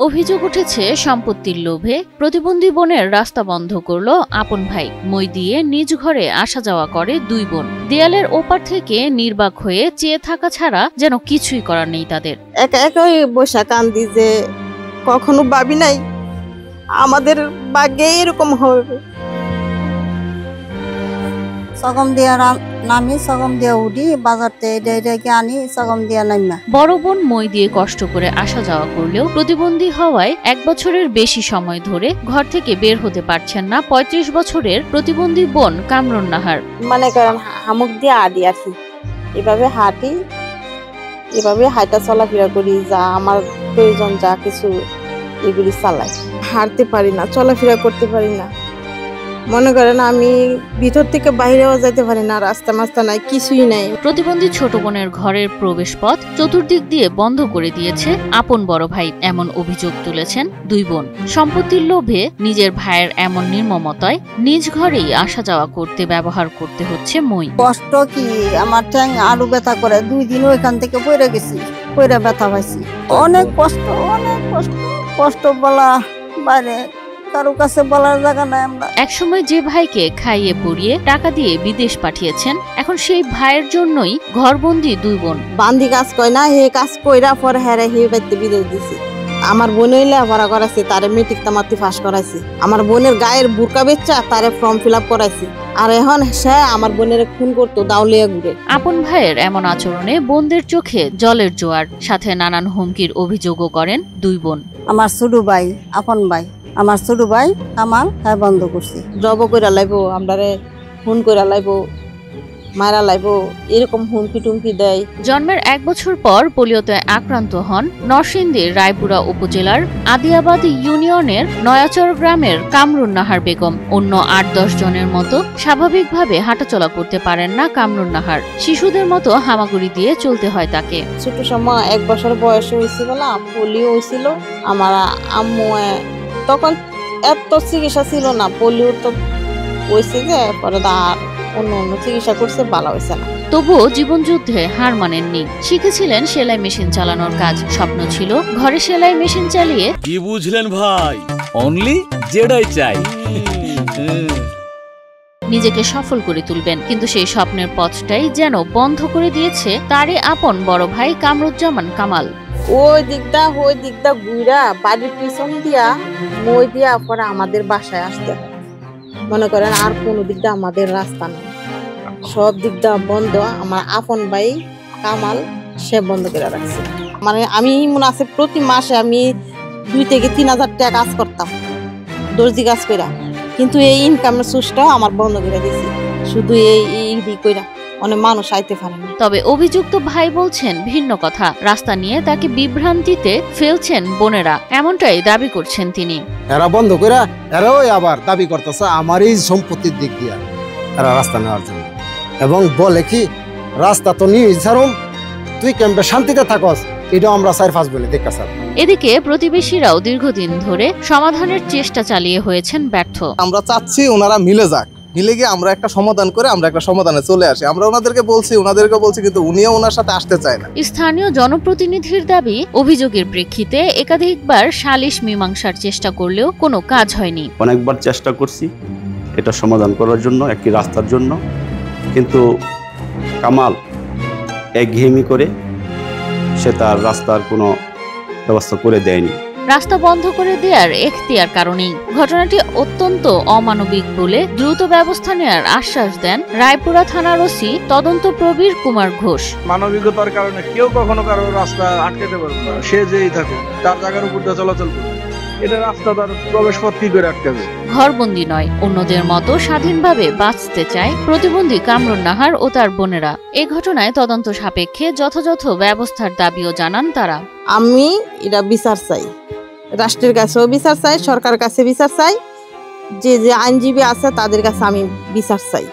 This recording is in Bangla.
অভিযোগ উঠেছে সম্পত্তির লোভে প্রতিবন্ধী বোনের রাস্তা বন্ধ করল আপন ভাই। মই দিয়ে নিজ ঘরে আসা যাওয়া করে দুই বোন। দেয়ালের ওপার থেকে নির্বাক হয়ে চেয়ে থাকা ছাড়া যেন কিছুই করার নেই তাদের। একা একাই বসে কান্দি যে কখনো ভাবি নাই আমাদের ভাগ্যে এরকম হবে। সগম দিয়া নামি সগম দিয়া উঠি বাজারতে এটাকে আনি সগম দিয়া নামি। বড় বোন মই দিয়ে কষ্ট করে আসা যাওয়া করলেও প্রতিবন্ধী হওয়ায় 1 বছরের বেশি সময় ধরে ঘর থেকে বের হতে পারছেন না 35 বছরের প্রতিবন্ধী বোন কামরুন নাহার। মনে করেন হামুক দিয়ে আদি আসি, এভাবে হাঁটি, এভাবে হাঁটা চলাফেরা করি, যা আমার প্রয়োজন যা কিছু এগুলি চালাই। হাঁটতে পারি না, চলাফেরা করতে পারি না। মনে করেন আমি ভিতর থেকে বাইরেও যেতে পারি না, রাস্তা মাস্তা নাই, কিছুই নাই। প্রতিবন্ধী ছোট বোনের ঘরের প্রবেশ পথ চতুর্দিক দিয়ে বন্ধ করে দিয়েছে আপন বড় ভাই, এমন অভিযোগ তুলেছেন দুই বোন। সম্পত্তির লোভে নিজের ভাইয়ের এমন নির্মমতায় নিজ ঘরেই আসা যাওয়া করতে ব্যবহার করতে হচ্ছে মই। কষ্ট কি, আমার ঠ্যাং আলু ব্যথা করে, 2 দিন ওইখান থেকে পড়ে গেছি, পড়ে ব্যথা পাইছি। অনেক কষ্ট, অনেক কষ্ট, কষ্ট বলা বাইরে কারো কাছে বলার জায়গা নাই। আমরা একসময় যে ভাইকে খাইয়ে পড়িয়ে টাকা দিয়ে বিদেশ পাঠিয়েছেন, এখন সেই ভাইয়ের জন্যই ঘরবন্দি দুই বোন। বান্দি কাজ কয় না, হে কাজ কইরা পরে হেরে হে বাইতে বিদেশ দিছি। আমার বোনের লেখাপড়া করাইছি, তারে মেট্রিক তামাতি পাস করাইছি। আমার বোনের গায়ের বুরকা বেচা তারে ফর্ম ফিল আপ করাইছি। আর এখন সে আমার বোনের খুন করতো দাউলিয়া ঘুরে। আপন ভাইয়ের এমন আচরণে বোনদের চোখে জলের জোয়ার, সাথে নানান হুমকির অভিযোগও করেন দুই বোন। আমার ছোট ভাই, আপন ভাই, আমার ছোট ভাই আমার হ্যাঁ বন্ধ করছি। জব কইরা লাইবো, আমরারে খুন কইরা লাইবো, মারা লাইবো, এরকম হুমকি টুমকি দেয়। জন্মের 1 বছর পর পোলিওতে আক্রান্ত হন নরসিংদীর রায়পুরা উপজেলার আদিয়াবাদ ইউনিয়নের নয়াচর গ্রামের কামরুন নাহার বেগম। অন্য 8-10 জনের মতো স্বাভাবিকভাবে হাঁটাচলা করতে পারেন না কামরুন নাহার। শিশুদের মতো হামাগুড়ি দিয়ে চলতে হয় তাকে। ছোট সময় 1 বছর বয়স হয়েছিল না, পোলিও হয়েছিল। আমার আম্মু তখন এত চিকিৎসা ছিল না, পোলিও তো হয়েছে যে পরে অন্য চিকিৎসা করছে, ভালো হয়েছে না। তবুও জীবনযুদ্ধে হার মানেননি। শিখেছিলেন সেলাই মেশিন চালানোর কাজ। স্বপ্ন ছিল ঘরে সেলাই মেশিন চালিয়ে কি বুঝলেন ভাই, অনলি যেটাই চাই নিজেকে সফল করে তুলবেন, কিন্তু সেই স্বপ্নের পথটাই যেন বন্ধ করে দিয়েছে তারই আপন বড় ভাই কামরুজ্জামান কামাল। ওই দিকটা ঘুরা বাড়ির পিছন দিয়া মই দিয়া পরে আমাদের বাসায় আসতে হয়। মনে করেন আর কোনো দিকটা আমাদের রাস্তা নেই, সব দিকটা বন্ধ। আমার আপন ভাই কামাল সে বন্ধ করে রাখছে। মানে আমি মনে আছে প্রতি মাসে আমি 2 থেকে 3 হাজার টাকা কাজ করতাম দর্জি কাজ কইরা, কিন্তু এই ইনকামের সোর্সটাও আমার বন্ধ করে দিয়েছি শুধু এই দিক কইরা। অনেক মানুষ আইতে পারে না। তবে অভিযুক্ত ভাই বলছেন ভিন্ন কথা। রাস্তা নিয়ে তাকে বিভ্রান্তিতে ফেলছেন বোনেরা, এমনটাই দাবি করছেন তিনি। এরা বন্ধ করে এরাও আবার দাবি করতেছে আমার এই সম্পত্তির দিক দিয়ে এরা রাস্তা নেওয়ার জন্য, এবং বলে কি রাস্তা তো নিয়ে ছাড়ুম, তুই ক্যাম্পে শান্তিতে থাকস, এটাও আমরা 4-5 বলে দেখা স্যার। এদিকে প্রতিবেশীরাও দীর্ঘদিন ধরে সমাধানের চেষ্টা চালিয়ে হয়েছেন ব্যর্থ। আমরা চাচ্ছি ওনারা মিলে যাক, মিলে গিয়ে আমরা একটা সমাধান করে আমরা একটা সমাধানে চলে আসি। আমরা ওনাদেরকে বলছি কিন্তু উনিও ওনার সাথে আসতে চায় না। স্থানীয় জনপ্রতিনিধির দাবি, অভিযোগের প্রেক্ষিতে একাধিকবার সালিশ মীমাংসার চেষ্টা করলেও কোনো কাজ হয়নি। অনেকবার চেষ্টা করছি এটা সমাধান করার জন্য, একটি রাস্তার জন্য, কিন্তু কামাল একঘেয়েমি করে সে তার রাস্তার কোনো ব্যবস্থা করে দেয়নি। রাস্তা বন্ধ করে দেওয়ার এখতিয়ার কারণেই ঘটনাটি অত্যন্ত অমানবিক বলে দ্রুত ব্যবস্থা নেওয়ার আশ্বাস দেন রায়পুরা থানার ওসি তদন্ত প্রবীর কুমার ঘোষ। মানবিকতার কারণে কেউ কখনো কারো রাস্তা আটকাতে পারবে না, সে যেই থাকে তার জায়গার উপর দিয়ে চলাচল করবে। এটা রাস্তা তার প্রবেশ পথ কি করে আটকাবে? ঘরবন্দি নয়, অন্যদের মতো স্বাধীনভাবে বাঁচতে চায় প্রতিবন্ধী কামরুন নাহার ও তার বোনেরা। এই ঘটনায় তদন্ত সাপেক্ষে যথাযথ ব্যবস্থার দাবিও জানান তারা। আমি এটা বিচার চাই, রাষ্ট্রের কাছেও বিচার চাই, সরকারের কাছে বিচার চাই, যে আইনজীবী আছে তাদের কাছে আমি বিচার চাই।